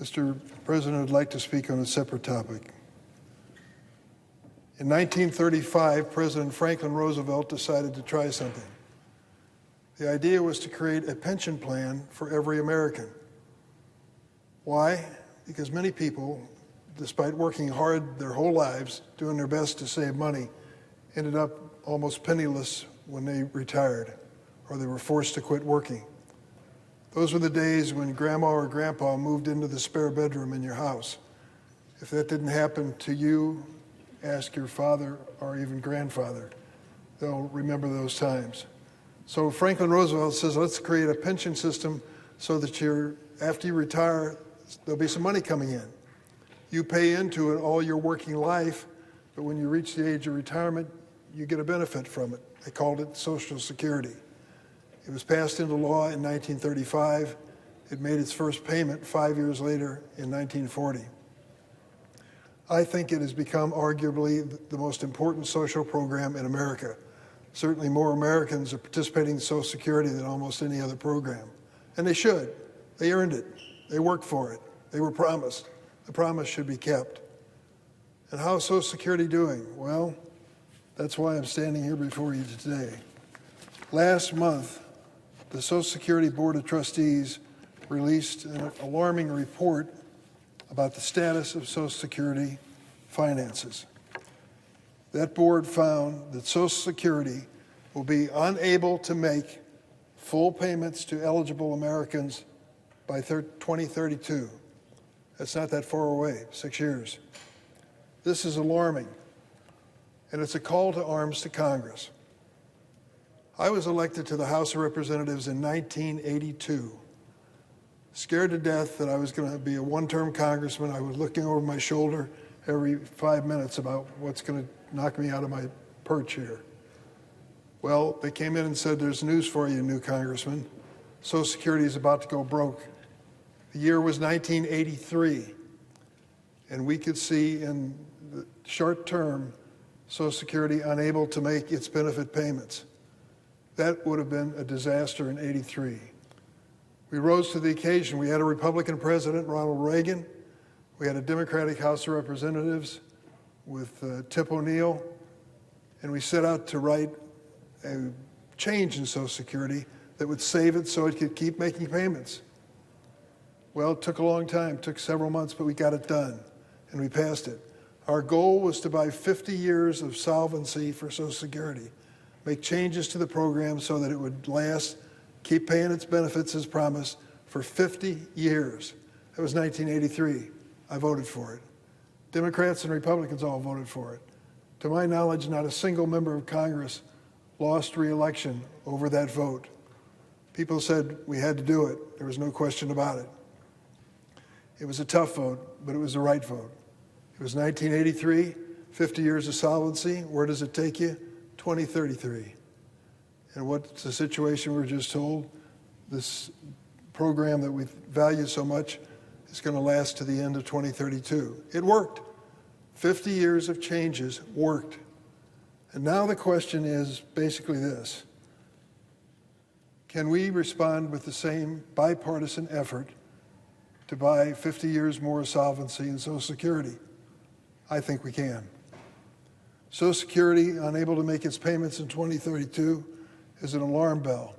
Mr. President, I'd like to speak on a separate topic. In 1935, President Franklin Roosevelt decided to try something. The idea was to create a pension plan for every American. Why? Because many people, despite working hard their whole lives, doing their best to save money, ended up almost penniless when they retired or they were forced to quit working. Those were the days when Grandma or Grandpa moved into the spare bedroom in your house. If that didn't happen to you, ask your father or even grandfather. They'll remember those times. So Franklin Roosevelt says, let's create a pension system so that after you retire, there'll be some money coming in. You pay into it all your working life, but when you reach the age of retirement, you get a benefit from it. They called it Social Security. It was passed into law in 1935. It made its first payment 5 years later in 1940. I think it has become arguably the most important social program in America. Certainly more Americans are participating in Social Security than almost any other program. And they should. They earned it. They worked for it. They were promised. The promise should be kept. And how is Social Security doing? Well, that's why I'm standing here before you today. Last month, the Social Security Board of Trustees released an alarming report about the status of Social Security finances. That board found that Social Security will be unable to make full payments to eligible Americans by 2032. That's not that far away, 6 years. This is alarming, and it's a call to arms to Congress. I was elected to the House of Representatives in 1982. Scared to death that I was going to be a one-term congressman. I was looking over my shoulder every 5 minutes about what's going to knock me out of my perch here. Well, they came in and said, there's news for you, new congressman. Social Security is about to go broke. The year was 1983, and we could see in the short term Social Security unable to make its benefit payments. That would have been a disaster in '83. We rose to the occasion. We had a Republican president, Ronald Reagan. We had a Democratic House of Representatives with Tip O'Neill, and we set out to write a change in Social Security that would save it so it could keep making payments. Well, it took a long time, it took several months, but we got it done, and we passed it. Our goal was to buy 50 years of solvency for Social Security, make changes to the program so that it would last, keep paying its benefits as promised for 50 years. That was 1983. I voted for it. Democrats and Republicans all voted for it. To my knowledge, not a single member of Congress lost re-election over that vote. People said we had to do it. There was no question about it. It was a tough vote, but it was the right vote. It was 1983, 50 years of solvency. Where does it take you? 2033. And what's the situation we're just told? This program that we value so much is going to last to the end of 2032. It worked. 50 years of changes worked. And now the question is basically this. Can we respond with the same bipartisan effort to buy 50 years more solvency in Social Security? I think we can. Social Security, unable to make its payments in 2032, is an alarm bell.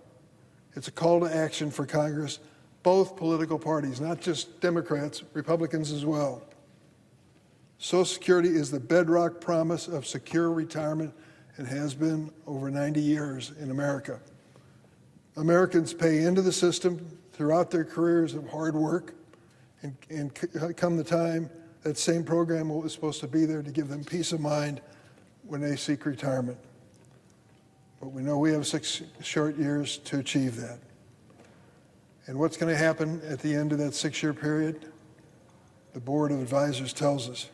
It's a call to action for Congress, both political parties, not just Democrats, Republicans as well. Social Security is the bedrock promise of secure retirement and has been over 90 years in America. Americans pay into the system throughout their careers of hard work, and come the time, that same program is supposed to be there to give them peace of mind when they seek retirement. But we know we have 6 short years to achieve that. And what's going to happen at the end of that 6-year period? The Board of Advisors tells us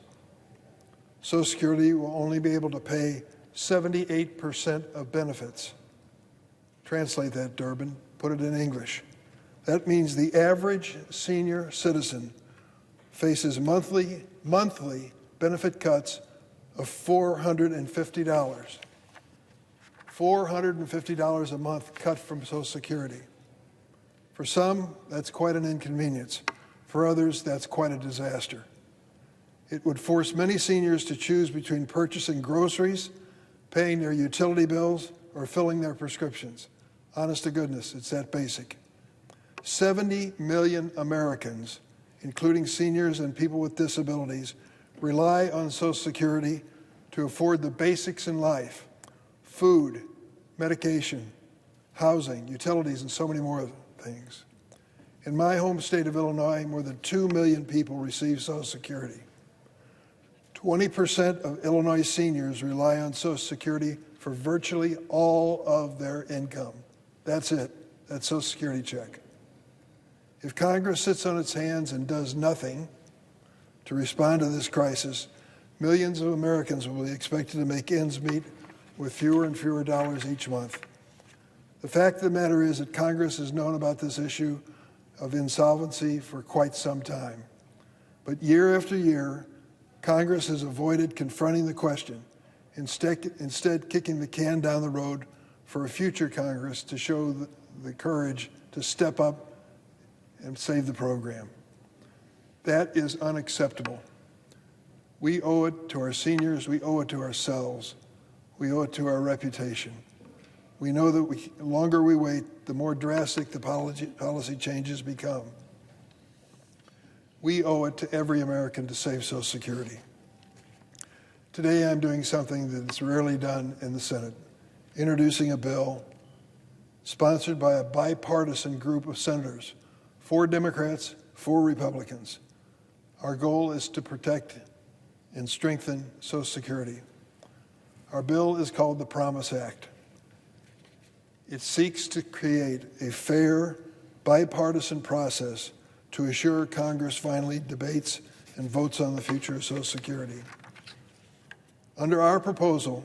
Social Security will only be able to pay 78% of benefits. Translate that, Durbin, put it in English. That means the average senior citizen faces monthly benefit cuts of $450. $450 a month cut from Social Security. For some, that's quite an inconvenience. For others, that's quite a disaster. It would force many seniors to choose between purchasing groceries, paying their utility bills, or filling their prescriptions. Honest to goodness, it's that basic. 70 million Americans, including seniors and people with disabilities, rely on Social Security to afford the basics in life: food, medication, housing, utilities, and so many more things. In my home state of Illinois, more than 2 million people receive Social Security. 20% of Illinois seniors rely on Social Security for virtually all of their income. That's it. That's Social Security check. If Congress sits on its hands and does nothing to respond to this crisis, millions of Americans will be expected to make ends meet with fewer and fewer dollars each month. The fact of the matter is that Congress has known about this issue of insolvency for quite some time. But year after year, Congress has avoided confronting the question, instead kicking the can down the road for a future Congress to show the courage to step up and save the program. That is unacceptable. We owe it to our seniors, we owe it to ourselves, we owe it to our reputation. We know that the longer we wait, the more drastic the policy changes become. We owe it to every American to save Social Security. Today I'm doing something that is rarely done in the Senate, introducing a bill sponsored by a bipartisan group of senators, 4 Democrats, 4 Republicans. Our goal is to protect and strengthen Social Security. Our bill is called the Promise Act. It seeks to create a fair, bipartisan process to assure Congress finally debates and votes on the future of Social Security. Under our proposal,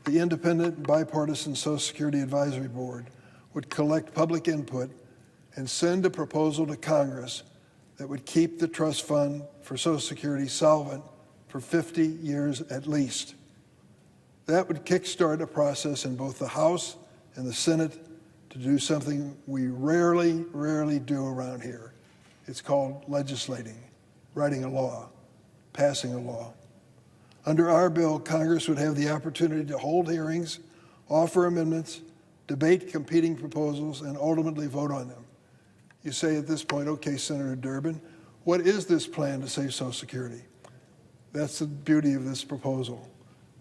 the independent bipartisan Social Security Advisory Board would collect public input and send a proposal to Congress that would keep the trust fund for Social Security solvent for 50 years at least. That would kickstart a process in both the House and the Senate to do something we rarely do around here. It's called legislating, writing a law, passing a law. Under our bill, Congress would have the opportunity to hold hearings, offer amendments, debate competing proposals, and ultimately vote on them. You say at this point, okay, Senator Durbin, what is this plan to save Social Security? That's the beauty of this proposal.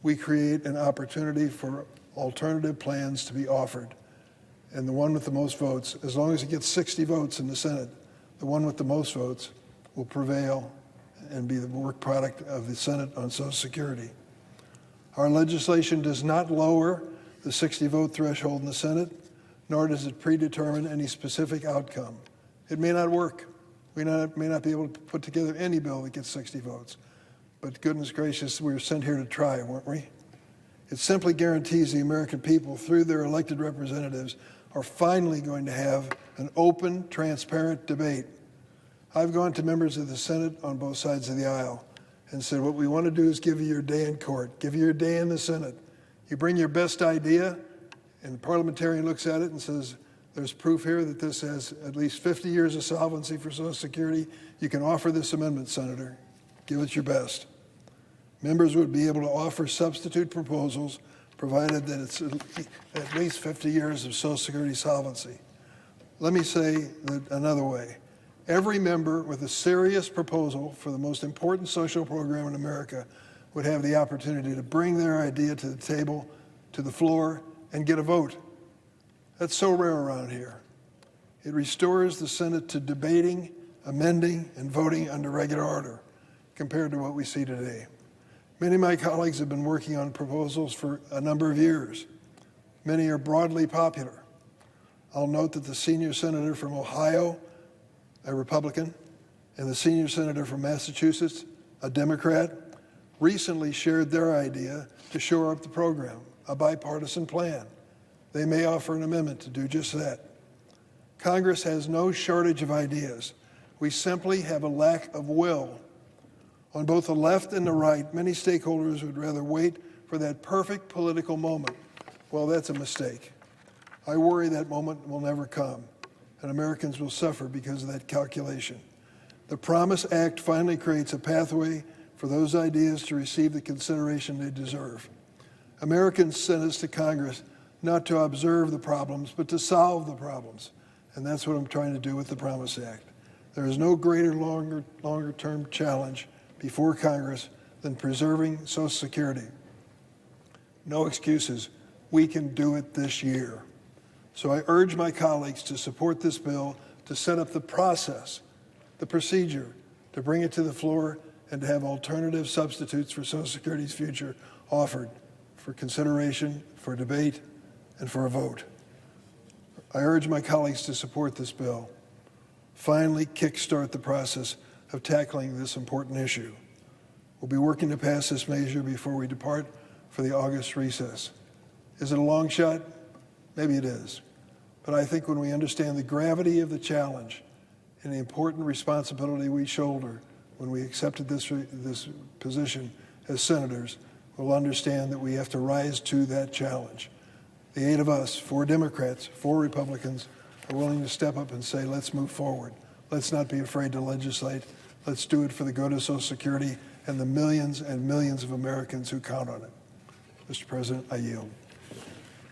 We create an opportunity for alternative plans to be offered. And the one with the most votes, as long as it gets 60 votes in the Senate, the one with the most votes will prevail and be the work product of the Senate on Social Security. Our legislation does not lower the 60-vote threshold in the Senate, nor does it predetermine any specific outcome. It may not work. We may not be able to put together any bill that gets 60 votes. But goodness gracious, we were sent here to try, weren't we? It simply guarantees the American people, through their elected representatives, are finally going to have an open, transparent debate. I've gone to members of the Senate on both sides of the aisle and said, what we want to do is give you your day in court, give you your day in the Senate. You bring your best idea, and the parliamentarian looks at it and says, there's proof here that this has at least 50 years of solvency for Social Security. You can offer this amendment, Senator. Give it your best. Members would be able to offer substitute proposals provided that it's at least 50 years of Social Security solvency. Let me say that another way. Every member with a serious proposal for the most important social program in America would have the opportunity to bring their idea to the table, to the floor, and get a vote. That's so rare around here. It restores the Senate to debating, amending, and voting under regular order compared to what we see today. Many of my colleagues have been working on proposals for a number of years. Many are broadly popular. I'll note that the senior senator from Ohio, a Republican, and the senior senator from Massachusetts, a Democrat, recently shared their idea to shore up the program, a bipartisan plan. They may offer an amendment to do just that. Congress has no shortage of ideas. We simply have a lack of will. On both the left and the right, many stakeholders would rather wait for that perfect political moment. Well, that's a mistake. I worry that moment will never come, and Americans will suffer because of that calculation. The Promise Act finally creates a pathway for those ideas to receive the consideration they deserve. Americans sent us to Congress not to observe the problems, but to solve the problems. And that's what I'm trying to do with the Promise Act. There is no greater longer-term challenge before Congress than preserving Social Security. No excuses. We can do it this year. So I urge my colleagues to support this bill, to set up the process, the procedure, to bring it to the floor and to have alternative substitutes for Social Security's future offered for consideration, for debate, and for a vote. I urge my colleagues to support this bill. Finally, kickstart the process of tackling this important issue. We'll be working to pass this measure before we depart for the August recess. Is it a long shot? Maybe it is. But I think when we understand the gravity of the challenge and the important responsibility we shoulder when we accepted this position as senators, we'll understand that we have to rise to that challenge. The 8 of us, 4 Democrats, 4 Republicans, are willing to step up and say, let's move forward. Let's not be afraid to legislate. Let's do it for the good of Social Security and the millions and millions of Americans who count on it. Mr. President, I yield.